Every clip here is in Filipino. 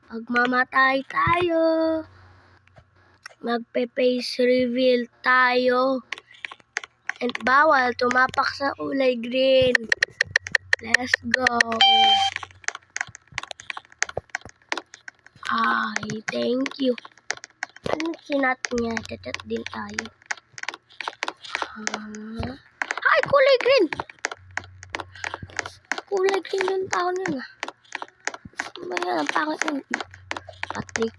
Magmamatay tayo. Magpe-face reveal tayo. And bawal tumapak sa kulay green. Let's go. Ay, thank you. Ano sinat niya? Tatat din tayo. Ay, kulay green. Kulay green yung tao nila. Bayan, ang pangit yun. Patrick.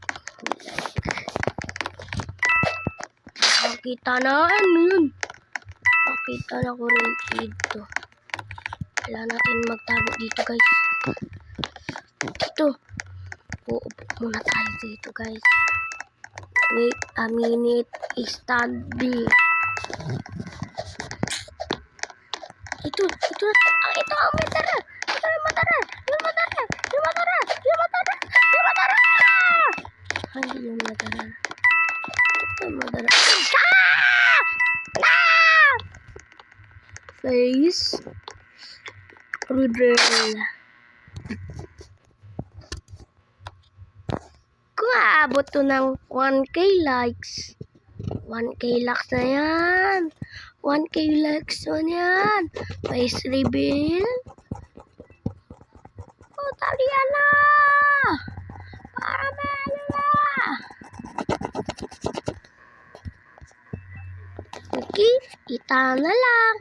Pakita na, ano yun? Pakita na ko rin dito. Wala natin magtago dito, guys. Dito. Uupo muna tayo dito, guys. Wait a minute. Stand B. Ito ang matara. Ito ang matara. Yung matara. Yung matara. Yung matara. Yung matara. Ay, yung matara. Ito ang matara. Face reveal. Kung aabot to ng 1K likes. 1K likes na yan. 1K likes na yan. Face reveal. Oh, talian na. Para meron na. Okay, kita na lang.